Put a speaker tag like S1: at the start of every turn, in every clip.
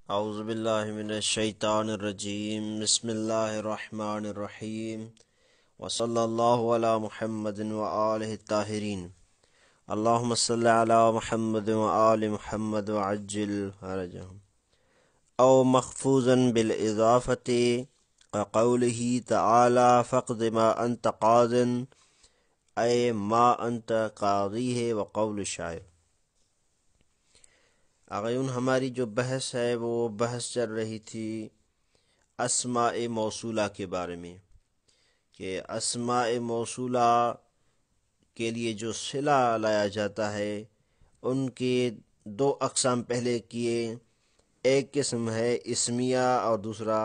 S1: اعوذ باللہ من الشیطان الرجیم بسم اللہ الرحمن الرحیم وصلی اللہ علی محمد وآلہ الطاہرین اللہم صلی علی محمد وآل محمد وعجل فرجہم او مخفوظا بالاضافت قولہ تعالی فقد ما انت قاض اے ما انت قاضی ہے وقول الشاعر۔ آغیون ہماری جو بحث ہے وہ بحث چل رہی تھی اسماء موصولہ کے بارے میں کہ اسماء موصولہ کے لیے جو صلہ لایا جاتا ہے ان کے دو اقسام پہلے کیے، ایک قسم ہے اسمیہ اور دوسرا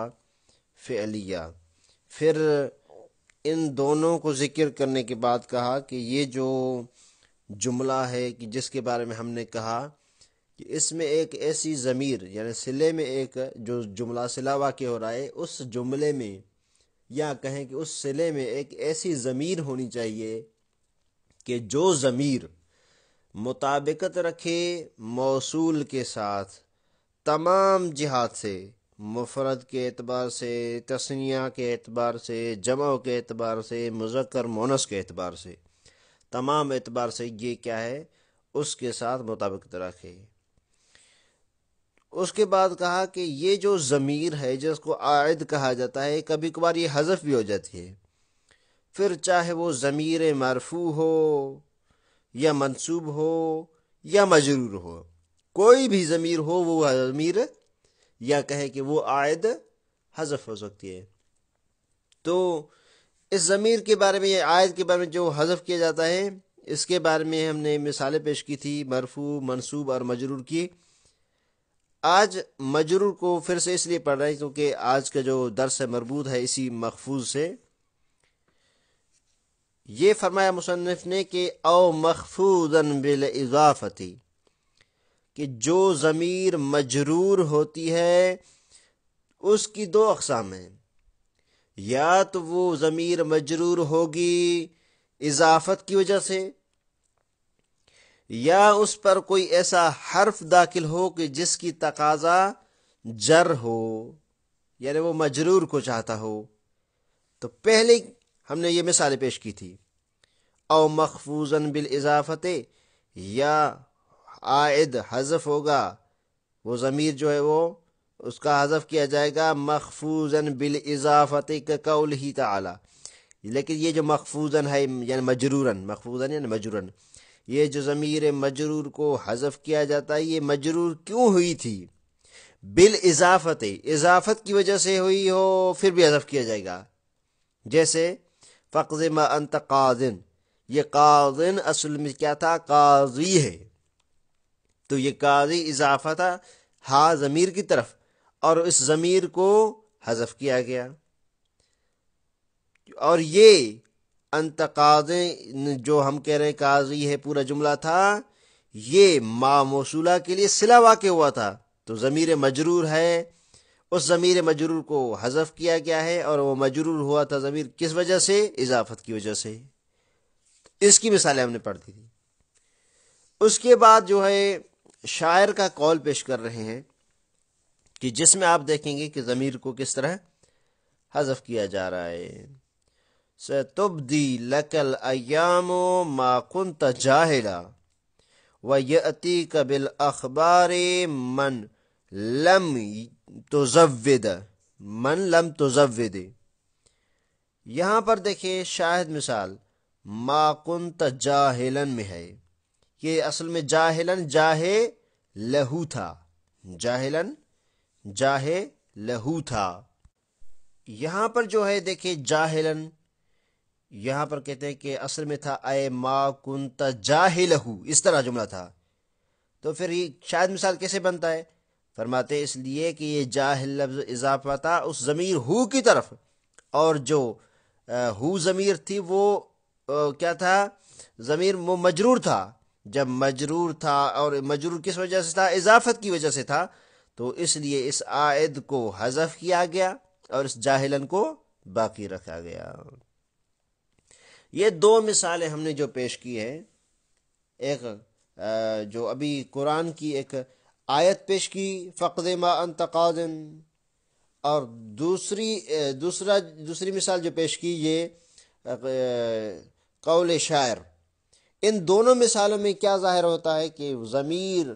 S1: فعلیہ۔ پھر ان دونوں کو ذکر کرنے کے بعد کہا کہ یہ جو جملہ ہے کہ جس کے بارے میں ہم نے کہا کہ اس میں ایک ایسی ضمیر یعنی صلے میں ایک جو جملہ صلہ واقع ہو رہا ہے اس جملے میں یا کہیں کہ اس صلے میں ایک ایسی ضمیر ہونی چاہیے کہ جو ضمیر مطابقت رکھے موصول کے ساتھ تمام جہات سے، مفرد کے اعتبار سے، تثنیہ کے اعتبار سے، جمع کے اعتبار سے، مذکر مؤنث کے اعتبار سے، تمام اعتبار سے یہ کیا ہے اس کے ساتھ مطابقت رکھے۔ اس کے بعد کہا کہ یہ جو ضمیر ہے جس کو عائد کہا جاتا ہے کبھی کبھار یہ حذف بھی ہو جاتی ہے، پھر چاہے وہ ضمیر مرفوع ہو یا منصوب ہو یا مجرور ہو، کوئی بھی ضمیر ہو وہ ضمیر یا کہے کہ وہ عائد حذف ہو سکتی ہے۔ تو اس ضمیر کے بارے میں، یہ عائد کے بارے میں جو حذف کیا جاتا ہے اس کے بارے میں ہم نے مثالیں پیش کی تھی، مرفوع، منصوب اور مجرور کی۔ آج مجرور کو پھر سے اس لیے پڑھ رہے ہیں کیونکہ آج کا جو درس ہے مربوط ہے اسی مخفوظ سے۔ یہ فرمایا مصنف نے کہ او مخفوظا بالاضافت، کہ جو ضمیر مجرور ہوتی ہے اس کی دو اقسام ہیں، یا تو وہ ضمیر مجرور ہوگی اضافت کی وجہ سے، یا اس پر کوئی ایسا حرف داخل ہو کہ جس کی تقاضا جر ہو، یعنی وہ مجرور کو چاہتا ہو۔ تو پہلے ہم نے یہ مثالیں پیش کی تھی، او مخفوظا بالاضافت، یا عائد حذف ہوگا، وہ ضمیر جو ہے وہ اس کا حذف کیا جائے گا مخفوظا بالاضافت کقولہ تعالی۔ لیکن یہ جو مخفوظا ہے یعنی مجرورا، مخفوظا یعنی مجرورا، یہ جو ضمیر مجرور کو حذف کیا جاتا ہے یہ مجرور کیوں ہوئی تھی؟ بالاضافت، اضافت کی وجہ سے ہوئی ہو پھر بھی حذف کیا جائے گا۔ جیسے فقد ما انت قاضٍ، یہ قاضٍ اصل میں کیا تھا؟ قاضی ہے، تو یہ قاضی اضافہ تھا ہا ضمیر کی طرف اور اس ضمیر کو حذف کیا گیا۔ اور یہ انت قاضی جو ہم کہہ رہے ہیں قاضی ہے پورا جملہ تھا، یہ ما موصولہ کے لیے صلہ واقع ہوا تھا، تو ضمیر مجرور ہے، اس ضمیر مجرور کو حذف کیا گیا ہے، اور وہ مجرور ہوا تھا ضمیر کس وجہ سے؟ اضافت کی وجہ سے۔ اس کی مثالیں ہم نے پڑھ دی تھی۔ اس کے بعد جو ہے شاعر کا قول پیش کر رہے ہیں کہ جس میں آپ دیکھیں گے کہ ضمیر کو کس طرح حذف کیا جا رہا ہے۔ ستبدی لک الایام ما کنت جاہلا ویأتیک بالاخبار من لم تزود، من لم تزود۔ یہاں پر دیکھیں شاہد مثال ما کنت جاہلا میں ہے، یہ اصل میں جاہلن جاہے لہو تھا، جاہلن جاہے لہو تھا۔ یہاں پر جو ہے دیکھیں جاہلن، یہاں پر کہتے ہیں کہ اصل میں تھا اے ما کنت جاہلہ، اس طرح جملہ تھا، تو پھر یہ شاید مثال کیسے بنتا ہے؟ فرماتے ہیں اس لیے کہ یہ جاہل لفظ اضافہ تھا اس ضمیر ہو کی طرف، اور جو ہو ضمیر تھی وہ کیا تھا؟ ضمیر وہ مجرور تھا، جب مجرور تھا اور مجرور کس وجہ سے تھا؟ اضافت کی وجہ سے تھا، تو اس لیے اس عائد کو حذف کیا گیا اور اس جاہلن کو باقی رکھا گیا۔ یہ دو مثالیں ہم نے جو پیش کی ہے، ایک جو ابھی قرآن کی ایک آیت پیش کی فقد ما انت قاضٍ، اور دوسری مثال جو پیش کی یہ قول شاعر۔ ان دونوں مثالوں میں کیا ظاہر ہوتا ہے کہ ضمیر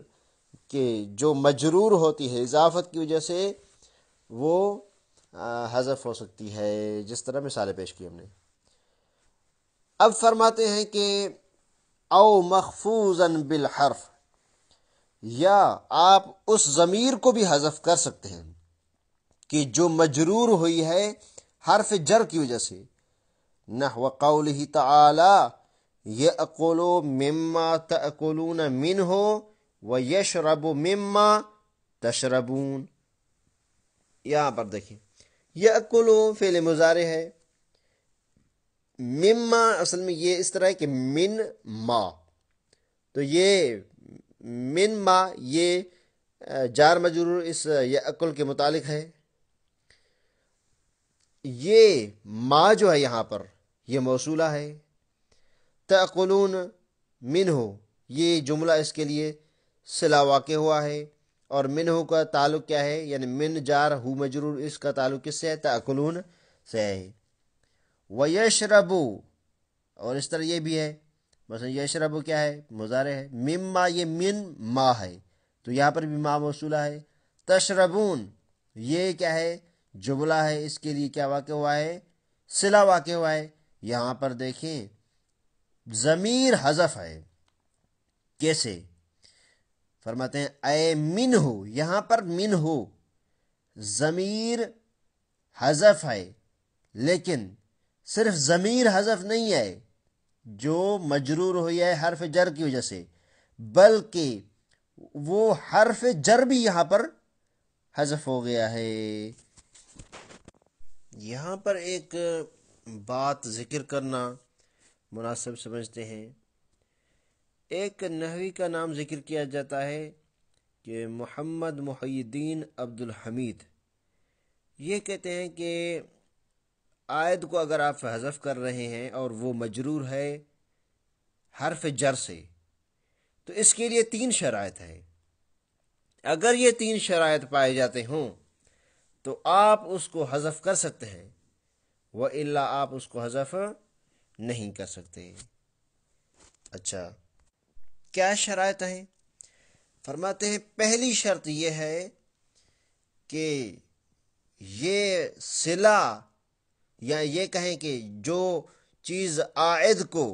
S1: کہ جو مجرور ہوتی ہے اضافت کی وجہ سے وہ حذف ہو سکتی ہے، جس طرح مثالیں پیش کی ہم نے۔ اب فرماتے ہیں کہ او مخفوظا بالحرف، یا آپ اس ضمیر کو بھی حذف کر سکتے ہیں کہ جو مجرور ہوئی ہے حرف جر کی وجہ سے، نحو قولہ تعالی یأکلوا مما تأکلون منہ ویشرب مما تشربون۔ یہاں پر دیکھیں یأکلوا فعل مضارع ہے، مما اصل میں یہ اس طرح ہے کہ من ما، تو یہ من ما یہ جار مجرور اس یأکل کے متعلق ہے۔ یہ ما جو ہے یہاں پر یہ موصولہ ہے، تأکلون منہ یہ جملہ اس کے لیے صلہ واقع ہوا ہے، اور منہ کا تعلق کیا ہے، یعنی من جار ہو مجرور، اس کا تعلق کس سے ہے؟ تأکلون سے ہے۔ ویشربو، اور اس طرح یہ بھی ہے، مثلا یشربو کیا ہے؟ مضارع ہے، مما یہ من ما ہے تو یہاں پر بھی ما موصولہ ہے۔ تشربون یہ کیا ہے؟ جملہ ہے، اس کے لیے کیا واقع ہوا ہے؟ صلہ واقع ہوا ہے۔ یہاں پر دیکھیں ضمیر حذف ہے، کیسے؟ فرماتے ہیں اے من ہو، یہاں پر من ہو ضمیر حذف ہے، لیکن صرف ضمیر حذف نہیں ہے جو مجرور ہوئی ہے حرف جر کی وجہ سے، بلکہ وہ حرف جر بھی یہاں پر حذف ہو گیا ہے۔ یہاں پر ایک بات ذکر کرنا مناسب سمجھتے ہیں۔ ایک نحوی کا نام ذکر کیا جاتا ہے کہ محمد محی الدین عبد الحمید، یہ کہتے ہیں کہ عائد کو اگر آپ حذف کر رہے ہیں اور وہ مجرور ہے حرف جر سے، تو اس کے لیے 3 شرائط ہے۔ اگر یہ 3 شرائط پائے جاتے ہوں تو آپ اس کو حذف کر سکتے ہیں، وَإِلَّا آپ اس کو حذف نہیں کر سکتے۔ اچھا کیا شرائط ہیں؟ فرماتے ہیں پہلی شرط یہ ہے کہ یہ صلہ، یا یہ کہیں کہ جو چیز عائد کو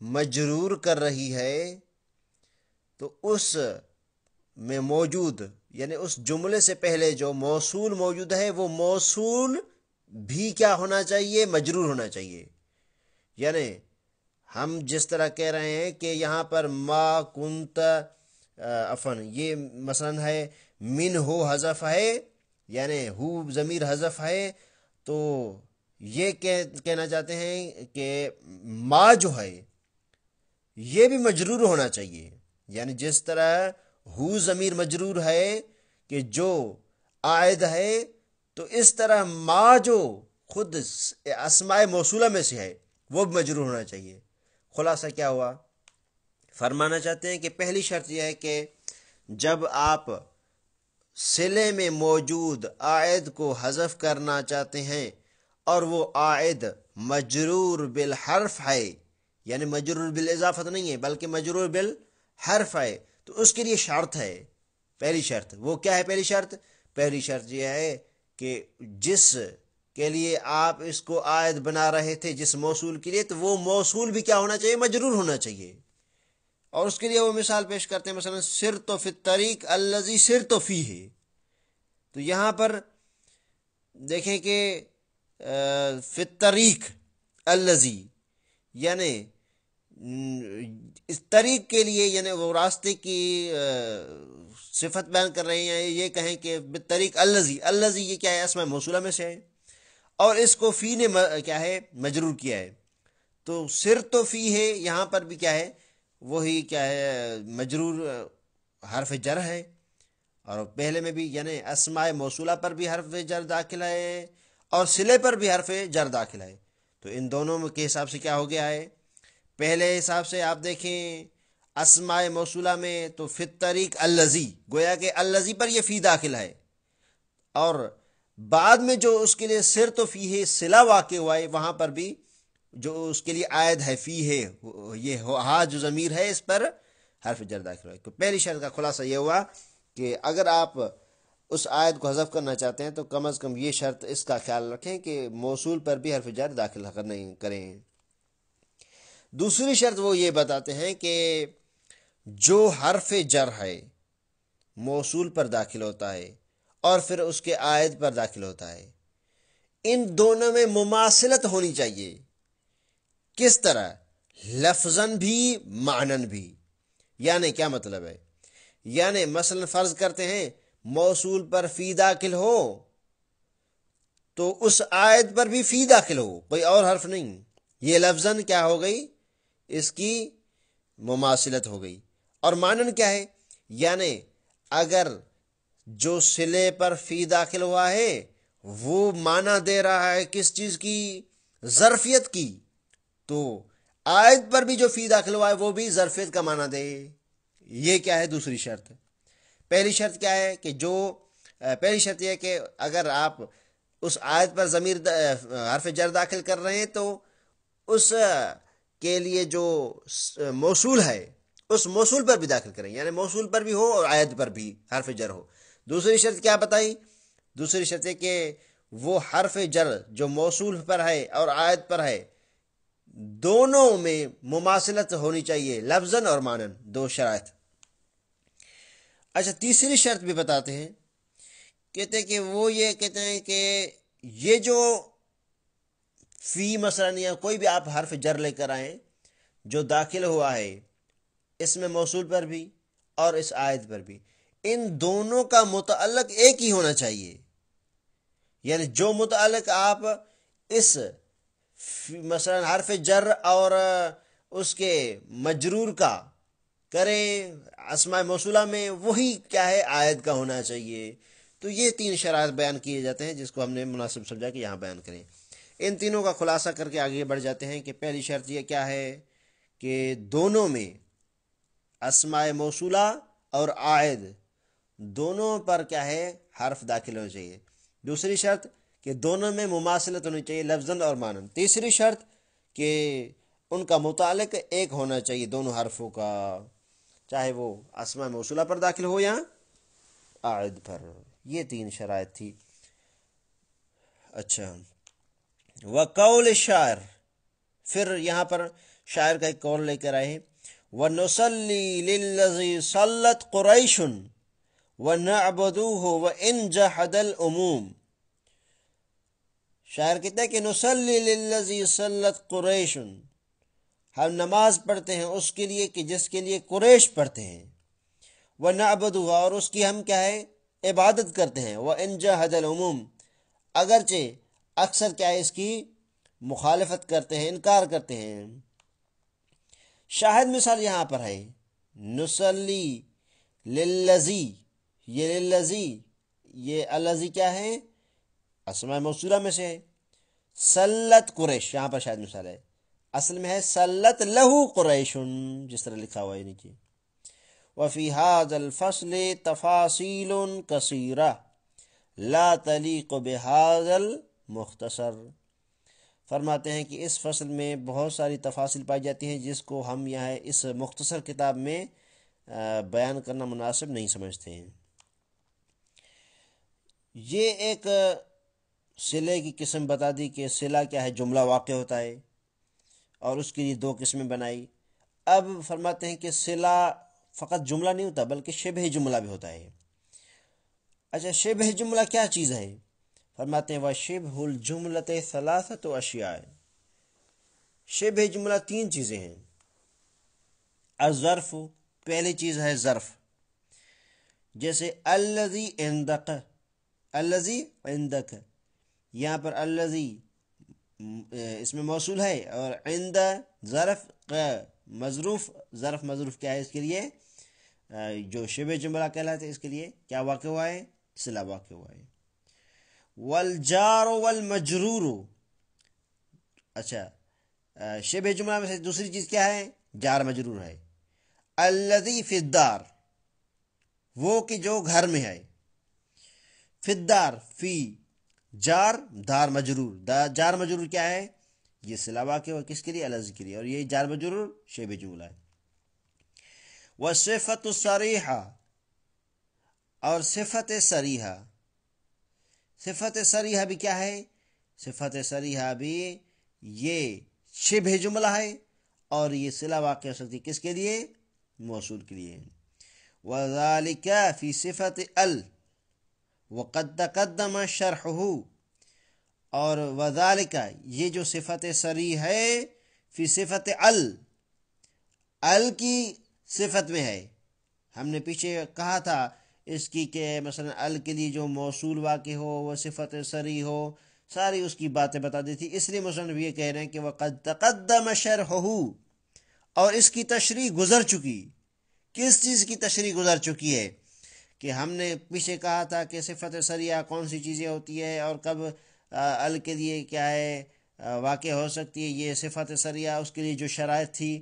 S1: مجرور کر رہی ہے تو اس میں موجود، یعنی اس جملے سے پہلے جو موصول موجود ہے وہ موصول بھی کیا ہونا چاہیے؟ مجرور ہونا چاہیے۔ یعنی ہم جس طرح کہہ رہے ہیں کہ یہاں پر ما کنت یہ مثلا ہے من ہو حذف ہے، یعنی ہو ضمیر حذف ہے، تو یہ کہنا چاہتے ہیں کہ ما جو ہے یہ بھی مجرور ہونا چاہیے، یعنی جس طرح ہو ضمیر مجرور ہے کہ جو عائد ہے، تو اس طرح ما جو خود اسماء موصولہ میں سے ہے وہ بھی مجرور ہونا چاہیے۔ خلاصہ کیا ہوا؟ فرمانا چاہتے ہیں کہ پہلی شرط یہ ہے کہ جب آپ صلے میں موجود عائد کو حذف کرنا چاہتے ہیں اور وہ عائد مجرور بالحرف ہے، یعنی مجرور بالاضافت نہیں ہے بلکہ مجرور بالحرف ہے، تو اس کے لیے شرط ہے، پہلی شرط وہ کیا ہے؟ پہلی شرط یہ ہے کہ جس کے لیے آپ اس کو عائد بنا رہے تھے، جس موصول کے لیے، تو وہ موصول بھی کیا ہونا چاہیے؟ مجرور ہونا چاہیے۔ اور اس کے لیے وہ مثال پیش کرتے ہیں، مثلا سرت فی الطریق الذی سرت فیہ، تو یہاں پر دیکھیں کہ فی الطریق الذی، یعنی اس طریق کے لیے، یعنی وہ راستے کی صفت بیان کر رہے ہیں، یہ کہیں کہ بالطریق الذی یہ کیا ہے؟ اسماء موصولہ میں سے ہے، اور اس کو فی نے کیا ہے؟ مجرور کیا ہے، تو سرت فی ہے یہاں پر بھی کیا ہے؟ وہی کیا ہے؟ مجرور حرف جر ہے، اور پہلے میں بھی یعنی اسماء موصولہ پر بھی حرف جر داخل ہے اور صلے پر بھی حرف جر داخل ہے، تو ان دونوں کے حساب سے کیا ہو گیا ہے؟ پہلے حساب سے آپ دیکھیں اسماء موصولہ میں تو فی الطریق الذی، گویا کہ الذی پر یہ فی داخل ہے، اور بعد میں جو اس کے لیے صرت و فی ہے صلہ واقع ہوا ہے وہاں پر بھی جو اس کے لیے عائد ہے فی ہے، یہ ہا جو ضمیر ہے اس پر حرف جر داخل ہوا ہے۔ تو پہلی شرط کا خلاصہ یہ ہوا کہ اگر آپ اس آیت کو حذف کرنا چاہتے ہیں تو کم از کم یہ شرط اس کا خیال رکھیں کہ موصول پر بھی حرف جر داخل کریں۔ دوسری شرط وہ یہ بتاتے ہیں کہ جو حرف جر ہے موصول پر داخل ہوتا ہے اور پھر اس کے عائد پر داخل ہوتا ہے، ان دونوں میں مماثلت ہونی چاہیے۔ کس طرح؟ لفظاً بھی معنن بھی۔ یعنی کیا مطلب ہے؟ یعنی مثلا فرض کرتے ہیں موصول پر فی داخل ہو تو اس عائد پر بھی فی داخل ہو، کوئی اور حرف نہیں، یہ لفظاً کیا ہو گئی؟ اس کی مماثلت ہو گئی۔ اور معنن کیا ہے؟ یعنی اگر جو صلے پر فی داخل ہوا ہے وہ معنی دے رہا ہے کس چیز کی؟ ظرفیت کی، تو عائد پر بھی جو فی داخل ہوا ہے وہ بھی ظرفیت کا معنی دے۔ یہ کیا ہے؟ دوسری شرط۔ پہلی شرط کیا ہے کہ پہلی شرط یہ ہے کہ اگر آپ اس عائد پر ضمیر حرف جر داخل کر رہے ہیں تو اس کے لیے جو موصول ہے اس موصول پر بھی داخل کریں، یعنی موصول پر بھی ہو اور عائد پر بھی حرف جر ہو۔ دوسری شرط کیا بتائی؟ دوسری شرط ہے کہ وہ حرف جر جو موصول پر ہے اور عائد پر ہے دونوں میں مماثلت ہونی چاہیے، لفظاً اور معنن، دو شرائط۔ اچھا، تیسری شرط بھی بتاتے ہیں، کہتے ہیں کہ وہ یہ کہتے ہیں کہ یہ جو فی مثلا یا کوئی بھی آپ حرف جر لے کر آئیں جو داخل ہوا ہے اس میں موصول پر بھی اور اس عائد پر بھی، ان دونوں کا متعلق ایک ہی ہونا چاہیے۔ یعنی جو متعلق آپ اس مثلا حرف جر اور اس کے مجرور کا کریں اسماء موصولہ میں، وہی کیا ہے؟ عائد کا ہونا چاہیے۔ تو یہ تین شرائط بیان کیے جاتے ہیں جس کو ہم نے مناسب سمجھا کہ یہاں بیان کریں۔ ان تینوں کا خلاصہ کر کے آگے بڑھ جاتے ہیں کہ پہلی شرط یہ کیا ہے کہ دونوں میں اسماء موصولہ اور عائد دونوں پر کیا ہے؟ حرف داخل ہونا چاہیے۔ دوسری شرط کہ دونوں میں مماثلت ہونی چاہیے، لفظاً اور معنن۔ تیسری شرط کہ ان کا متعلق ایک ہونا چاہیے دونوں حرفوں کا، چاہے وہ اسماء موصولہ پر داخل ہو یا عائد پر۔ یہ تین شرائط تھی۔ اچھا، وقول شاعر، پھر یہاں پر شاعر کا ایک قول لے کر آئے، وَنُصَلِّي لِلَّذِي صَلَّتْ قُرَيْشٌ وَنَعْبُدُوهُ وَإِنْ جَحَدَ الْأُمُومِ۔ شاعر کہتا ہے کہ نصلی للذی صلت قریش، ہم نماز پڑھتے ہیں اس کے لیے کہ جس کے لیے قریش پڑھتے ہیں، وَنَعْبُدُهُ، اور اس کی ہم کیا ہے؟ عبادت کرتے ہیں، وَإِنْ جَحَدَ الْأُمُومِ، اگرچہ اکثر کیا ہے؟ اس کی مخالفت کرتے ہیں، انکار کرتے ہیں۔ شاہد مثال یہاں پر ہے نصلی للذی، یہ للذی، یہ الذی کیا ہے؟ اسماء موصولہ میں سے ہے۔ سلت قریش، یہاں پر شاید مثال ہے، اصل میں ہے سلت لہو قریش، جس طرح لکھا ہوا ہے نیچے۔ وفی هذا الفصل تفاصیل کثیرہ لا تلیق بهذا المختصر، فرماتے ہیں کہ اس فصل میں بہت ساری تفاصیل پائی جاتی ہیں جس کو ہم یہاں اس مختصر کتاب میں بیان کرنا مناسب نہیں سمجھتے ہیں۔ یہ ایک صلے کی قسم بتا دی کہ صلہ کیا ہے؟ جملہ واقع ہوتا ہے، اور اس کے لیے دو قسمیں بنائی۔ اب فرماتے ہیں کہ صلہ فقط جملہ نہیں ہوتا بلکہ شبہ جملہ بھی ہوتا ہے۔ اچھا، شبہ جملہ کیا چیز ہے؟ فرماتے ہیں وَشِبْهُ الْجُمْلَةِ ثَلَاثَةُ أَشْيَاء، شبہ جملہ تین چیزیں ہیں۔ الظرف، پہلی چیز ہے ظرف، جیسے الذی عندک، الذی عندک، یہاں پر الذی اس میں موصول ہے اور عند ظرف مظروف، ظرف مظروف کیا ہے؟ اس کے لیے جو شبہ جملہ کہلاتے ہیں اس کے لیے کیا واقع ہوا ہے؟ صلہ واقع ہوا ہے۔ والجار والمجرور، اچھا شبہ جملہ میں سے دوسری چیز کیا ہے؟ جار مجرور ہے۔ الذی فی الدار، وہ کہ جو گھر میں ہے، فی الدار، فی جار، دار مجرور، جار مجرور کیا ہے؟ یہ صلہ واقع ہو کس کے لیے؟ الذی کے لیے، اور یہ جار مجرور شبہ جملہ ہے۔ والصفۃ الصریحہ، اور صفت صریحہ، صفت صریحہ بھی کیا ہے؟ صفت صریحہ بھی یہ شبہ جملہ ہے، اور یہ صلہ واقع ہو سکتی ہے کس کے لیے؟ موصول کے لیے۔ وذالک فی صفت ال وقد تقدم شرحہ، اور وذالک یہ جو صفت صریح ہے، فی صفت ال کی صفت میں ہے۔ ہم نے پیچھے کہا تھا اس کی کہ مثلا ال کے لیے جو موصول واقع ہو وہ صفت صریح ہو، ساری اس کی باتیں بتا دی تھی۔ اس لیے مصنف یہ کہہ رہے ہیں کہ وقد تقدم شرحہ، اور اس کی تشریح گزر چکی۔ کس چیز کی تشریح گزر چکی ہے؟ کہ ہم نے پیچھے کہا تھا کہ صفت صریحہ کون سی چیزیں ہوتی ہے اور کب ال کے لیے کیا ہے واقع ہو سکتی ہے۔ یہ صفت صریحہ اس کے لیے جو شرائط تھی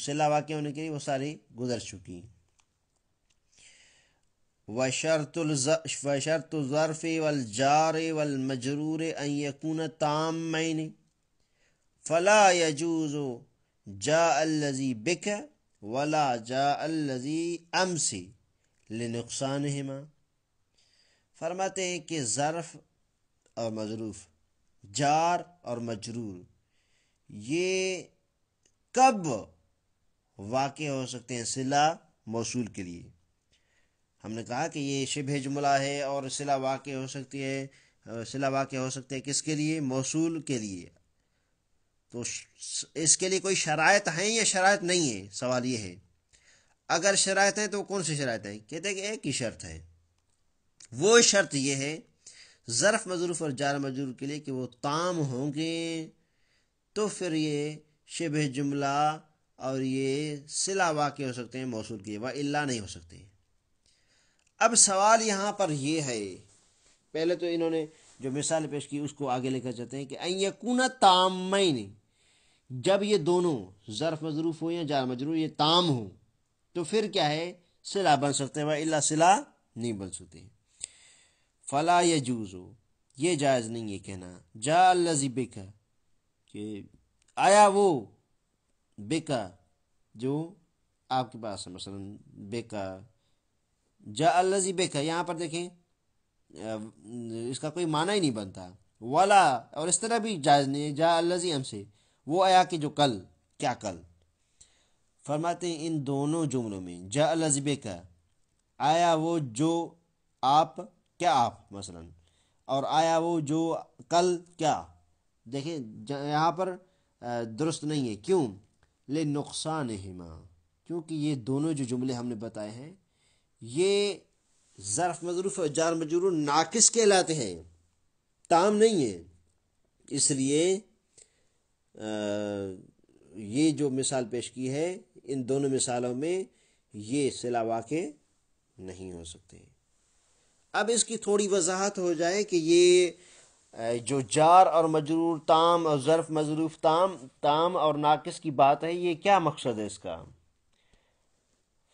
S1: صلہ واقع ہونے کے لیے وہ ساری گزر چکی۔ وشرط الظرف والجار والمجرور ان يكون تامين فلا يجوز جاء الذي بك ولا جاء الذي امس لنقصانهما۔ فرماتے ہیں کہ ظرف اور مظروف، جار اور مجرور، یہ کب واقع ہو سکتے ہیں صلہ موصول کے لیے؟ ہم نے کہا کہ یہ شبہ جملہ ہے اور صلہ واقع ہو سکتی ہے، صلہ واقع ہو سکتے ہیں کس کے لیے؟ موصول کے لیے۔ تو اس کے لیے کوئی شرائط ہیں یا شرائط نہیں ہے؟ سوال یہ ہے۔ اگر شرائط ہیں تو کون سی شرائط ہیں؟ کہتے ہیں کہ ایک ہی شرط ہے، وہ شرط یہ ہے ظرف مظروف اور جار مجرور کے لیے کہ وہ تام ہوں گے، تو پھر یہ شبہ جملہ اور یہ صلہ واقع ہو سکتے ہیں موصول کے لیے، وإلا نہیں ہو سکتے۔ اب سوال یہاں پر یہ ہے، پہلے تو انہوں نے جو مثال پیش کی اس کو آگے لے کر چلتے ہیں کہ ان یکون تامین، جب یہ دونوں ظرف مظروف ہو یا جار مجرور یہ تام ہو تو پھر کیا ہے؟ صلہ بن سکتے ہیں، وإلا صلہ نہیں بن سکتے۔ فلا یجوز، یہ جائز نہیں ہے کہنا جاء الذی بک، کہ آیا وہ بکا جو آپ کے پاس ہے، مثلا بکا، جاء الذی بکا، یہاں پر دیکھیں اس کا کوئی معنی ہی نہیں بنتا۔ ولا، اور اس طرح بھی جائز نہیں ہے جاء الذی امس، وہ آیا کہ جو کل، کیا کل؟ فرماتے ہیں ان دونوں جملوں میں جاء الذی بکا، آیا وہ جو آپ، کیا آپ مثلا، اور آیا وہ جو کل، کیا؟ دیکھیں یہاں پر درست نہیں ہے، کیوں؟ لنقصانہما، کیونکہ یہ دونوں جو جملے ہم نے بتائے ہیں یہ ظرف مظروف اور جار مجرور ناقص کہلاتے ہیں، تام نہیں ہے۔ اس لیے یہ جو مثال پیش کی ہے ان دونوں مثالوں میں یہ صلہ واقع نہیں ہو سکتے۔ اب اس کی تھوڑی وضاحت ہو جائے کہ یہ جو جار اور مجرور تام اور ظرف مظروف تام اور ناقص کی بات ہے، یہ کیا مقصد ہے اس کا؟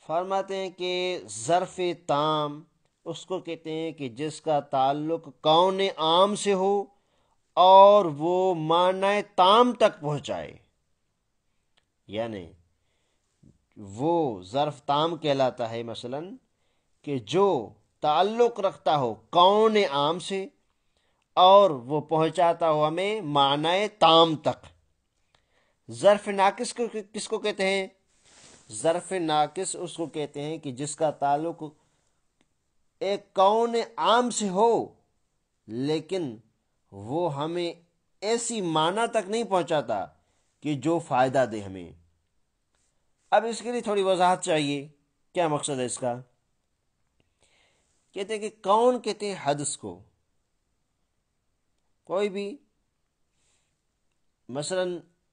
S1: فرماتے ہیں کہ ظرف تام اس کو کہتے ہیں کہ جس کا تعلق کون عام سے ہو اور وہ معنی تام تک پہنچائے، یعنی وہ ظرف تام کہلاتا ہے مثلا کہ جو تعلق رکھتا ہو کون عام سے اور وہ پہنچاتا ہو ہمیں معنی تام تک۔ ظرف ناقص کو کس کو کہتے ہیں؟ ظرف ناقص اس کو کہتے ہیں کہ جس کا تعلق ایک کون عام سے ہو لیکن وہ ہمیں ایسی معنی تک نہیں پہنچاتا کہ جو فائدہ دے ہمیں۔ اب اس کے لیے تھوڑی وضاحت چاہیے، کیا مقصد ہے اس کا؟ کہتے ہیں کہ کون کہتے ہیں حدث کو، کوئی بھی مثلا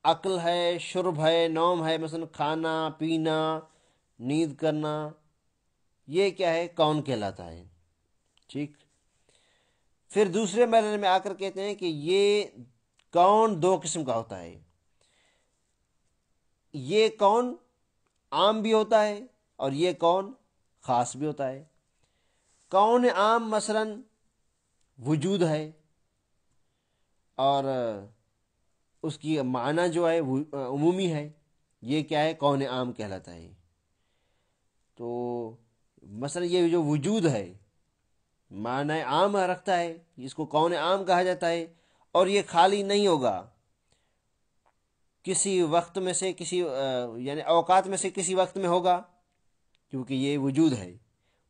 S1: عقل ہے، شرب ہے، نوم ہے، مثلا کھانا پینا، نیند کرنا، یہ کیا ہے؟ کون کہلاتا ہے، ٹھیک۔ پھر دوسرے مرحلے میں آ کر کہتے ہیں کہ یہ کون دو قسم کا ہوتا ہے، یہ کون عام بھی ہوتا ہے اور یہ کون خاص بھی ہوتا ہے۔ کون عام مثلا وجود ہے، اور اس کی معنی جو ہے وہ عمومی ہے، یہ کیا ہے کون عام کہلاتا ہے۔ تو مثلا یہ جو وجود ہے معنی عام رکھتا ہے، اس کو کون عام کہا جاتا ہے، اور یہ خالی نہیں ہوگا کسی وقت میں سے کسی یعنی اوقات میں سے کسی وقت میں ہوگا، کیونکہ یہ وجود ہے۔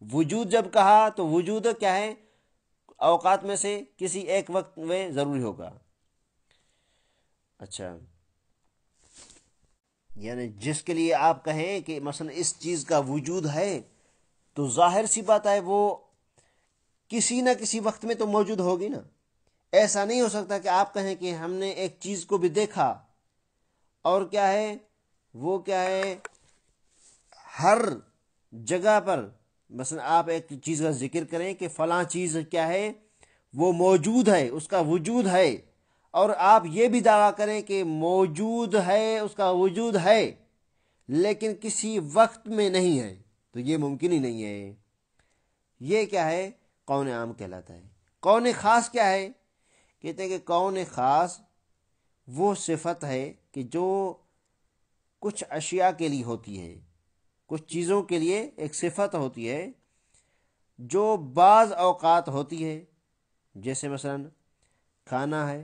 S1: وجود جب کہا تو وجود کیا ہے، اوقات میں سے کسی ایک وقت میں ضروری ہوگا۔ اچھا، یعنی جس کے لیے آپ کہیں کہ مثلا اس چیز کا وجود ہے، تو ظاہر سی بات ہے وہ کسی نہ کسی وقت میں تو موجود ہوگی نا۔ ایسا نہیں ہو سکتا کہ آپ کہیں کہ ہم نے ایک چیز کو بھی دیکھا، اور کیا ہے وہ کیا ہے ہر جگہ پر مثلا آپ ایک چیز کا ذکر کریں کہ فلاں چیز کیا ہے وہ موجود ہے، اس کا وجود ہے، اور آپ یہ بھی دعویٰ کریں کہ موجود ہے، اس کا وجود ہے، لیکن کسی وقت میں نہیں ہے، تو یہ ممکن ہی نہیں ہے۔ یہ کیا ہے کون عام کہلاتا ہے۔ کون خاص کیا ہے؟ کہتے ہیں کہ کون خاص وہ صفت ہے کہ جو کچھ اشیاء کے لیے ہوتی ہے، کچھ چیزوں کے لیے ایک صفت ہوتی ہے جو بعض اوقات ہوتی ہے، جیسے مثلا کھانا ہے،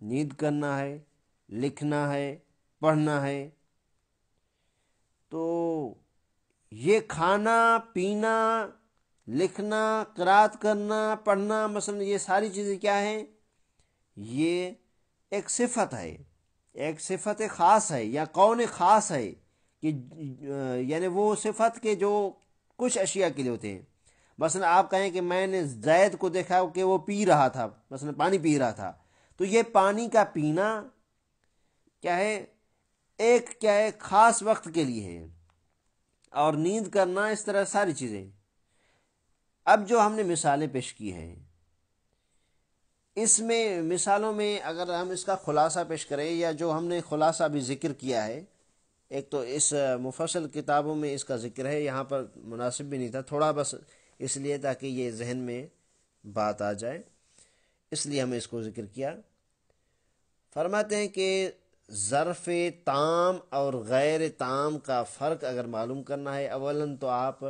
S1: نیند کرنا ہے، لکھنا ہے، پڑھنا ہے۔ تو یہ کھانا، پینا، لکھنا، قرات کرنا، پڑھنا، مثلا یہ ساری چیزیں کیا ہیں، یہ ایک صفت ہے، ایک صفت خاص ہے یا کون خاص ہے، کہ یعنی وہ صفت کے جو کچھ اشیاء کے لیے ہوتے ہیں۔ مثلا آپ کہیں کہ میں نے زید کو دیکھا کہ وہ پی رہا تھا، مثلا پانی پی رہا تھا، تو یہ پانی کا پینا کیا ہے ایک کیا ہے خاص وقت کے لیے ہے، اور نیند کرنا، اس طرح ساری چیزیں۔ اب جو ہم نے مثالیں پیش کی ہیں، اس میں مثالوں میں اگر ہم اس کا خلاصہ پیش کریں، یا جو ہم نے خلاصہ بھی ذکر کیا ہے، ایک تو اس مفصل کتابوں میں اس کا ذکر ہے، یہاں پر مناسب بھی نہیں تھا، تھوڑا بس اس لیے تاکہ یہ ذہن میں بات آ جائے، اس لیے ہم نے اس کو ذکر کیا۔ فرماتے ہیں کہ ظرف تام اور غیر تام کا فرق اگر معلوم کرنا ہے، اولاً تو آپ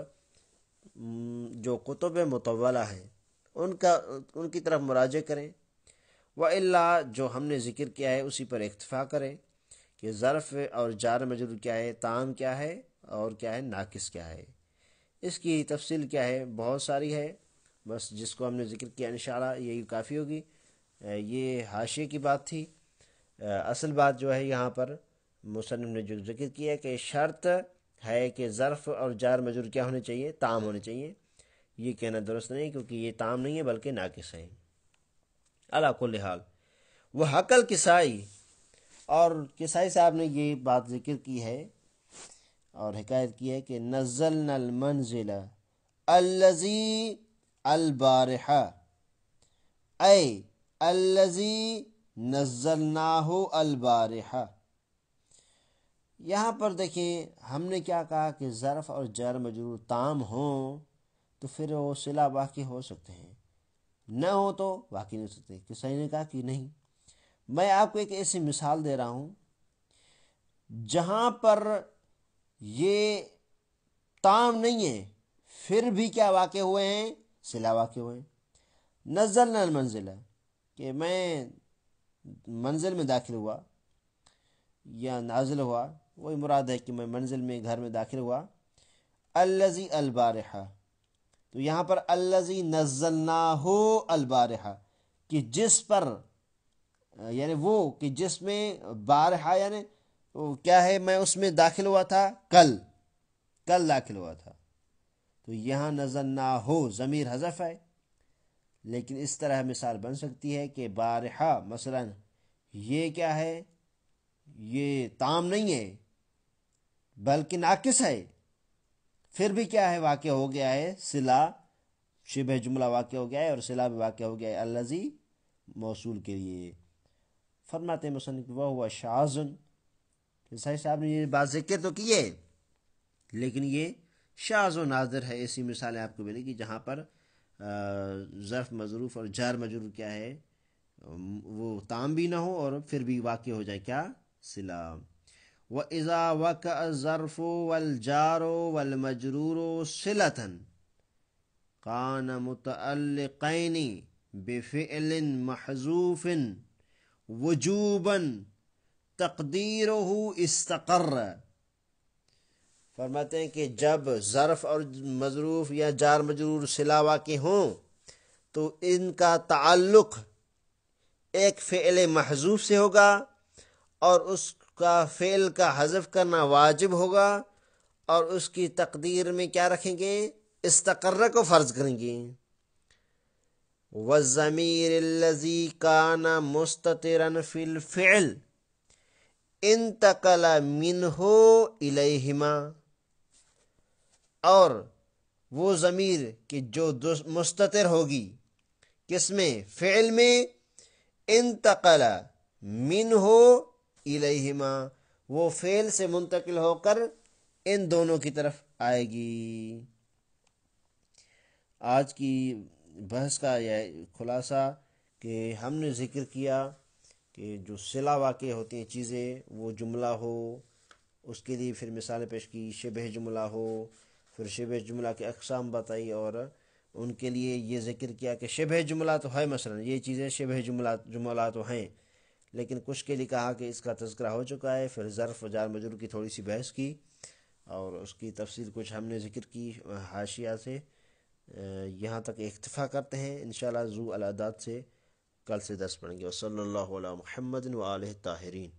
S1: جو کتب مطولہ ہیں ان کی طرف مراجعہ کریں، وَإِلَّا جو ہم نے ذکر کیا ہے اسی پر اکتفا کریں کہ ظرف اور جار مجرور کیا ہے، تام کیا ہے، اور کیا ہے ناقص کیا ہے۔ اس کی تفصیل کیا ہے بہت ساری ہے، بس جس کو ہم نے ذکر کیا انشاءاللہ یہی کافی ہوگی۔ یہ حاشیے کی بات تھی۔ اصل بات جو ہے یہاں پر مصنف نے جو ذکر کیا ہے کہ شرط ہے کہ ظرف اور جار مجرور کیا ہونے چاہیے، تام ہونے چاہیے۔ یہ کہنا درست نہیں، کیونکہ یہ تام نہیں ہے بلکہ ناقص ہے۔ علی کل حال وہ حقل کسائی، اور کسائی صاحب نے یہ بات ذکر کی ہے اور حکایت کی ہے کہ نزلنا المنزل الذی البارحہ، اے الذی نزلناہ البارحہ۔ یہاں پر دیکھیں ہم نے کیا کہا کہ ظرف اور جار مجرور تام ہوں تو پھر وہ صلہ واقع ہو سکتے ہیں، نہ ہو تو واقع نہیں ہو سکتے۔ کسائی نے کہا کہ نہیں۔ میں آپ کو ایک ایسی مثال دے رہا ہوں جہاں پر یہ تام نہیں ہے پھر بھی کیا واقع ہوئے ہیں، صلہ واقع ہوئے ہیں۔ نزلنا المنزل، کہ میں منزل میں داخل ہوا یا نازل ہوا، وہی مراد ہے کہ میں منزل میں گھر میں داخل ہوا۔ الذی البارحہ، تو یہاں پر الذی نزلناہ البارحہ، کہ جس پر یعنی وہ کہ جس میں بارحہ یعنی کیا ہے میں اس میں داخل ہوا تھا، کل داخل ہوا تھا۔ تو یہاں نزلناہ ضمیر حذف ہے، لیکن اس طرح مثال بن سکتی ہے کہ بارحہ مثلا یہ کیا ہے، یہ تام نہیں ہے بلکہ ناقص ہے، پھر بھی کیا ہے واقع ہو گیا ہے صلہ، شبہ جملہ واقع ہو گیا ہے، اور صلہ بھی واقع ہو گیا ہے الذی موصول کے لیے۔ فرماتے مصنف وَهُوَ شاذٌ، صاحب صاحب نے یہ بات ذکر تو کی ہے، لیکن یہ شاذ و نادر ہے. ایسی مثالیں آپ کو ملے گی جہاں پر ظرف مظروف اور جار مجرور کیا ہے وہ تام بھی نہ ہو اور پھر بھی واقع ہو جائے کیا صلہ. وَإِذَا وَقَعَ الظَّرْفُ وَالْجَارُ وَالْمَجْرُورُ صِلَةً كَانَ مُتَعَلِّقَيْنِ بِفِعْلٍ مَحْذُوفٍ وُجُوبًا تقدیرہ استقر. فرماتے ہیں کہ جب ظرف اور مظروف یا جار مجرور صلہ واقع ہوں تو ان کا تعلق ایک فعل محذوف سے ہوگا اور اس کا فعل کا حذف کرنا واجب ہوگا، اور اس کی تقدیر میں کیا رکھیں گے؟ استقرہ کو فرض کریں گے. والضمیر الذی کان مستترا فی الفعل انتقل منہ الیہما، اور وہ ضمیر کہ جو مستتر ہوگی کس میں؟ فعل میں. انتقل منہ الیہما، وہ فعل سے منتقل ہو کر ان دونوں کی طرف آئے گی. آج کی بحث کا یہ خلاصہ کہ ہم نے ذکر کیا کہ جو صلہ واقع ہوتی ہیں چیزیں، وہ جملہ ہو، اس کے لیے پھر مثالیں پیش کی. شبہ جملہ ہو، پھر شبہ جملہ کے اقسام بتائی اور ان کے لیے یہ ذکر کیا کہ شبہ جملہ تو ہے، مثلا یہ چیزیں شبہ جملہ تو ہیں، لیکن کچھ کے لیے کہا کہ اس کا تذکرہ ہو چکا ہے. پھر ظرف و جار مجرور کی تھوڑی سی بحث کی اور اس کی تفصیل کچھ ہم نے ذکر کی حاشیہ سے. یہاں تک اکتفا کرتے ہیں، انشاءاللہ ذو الاعداد سے کل سے درس پڑھیں گے. وصلی اللہ علی محمد و آلہ الطاہرین.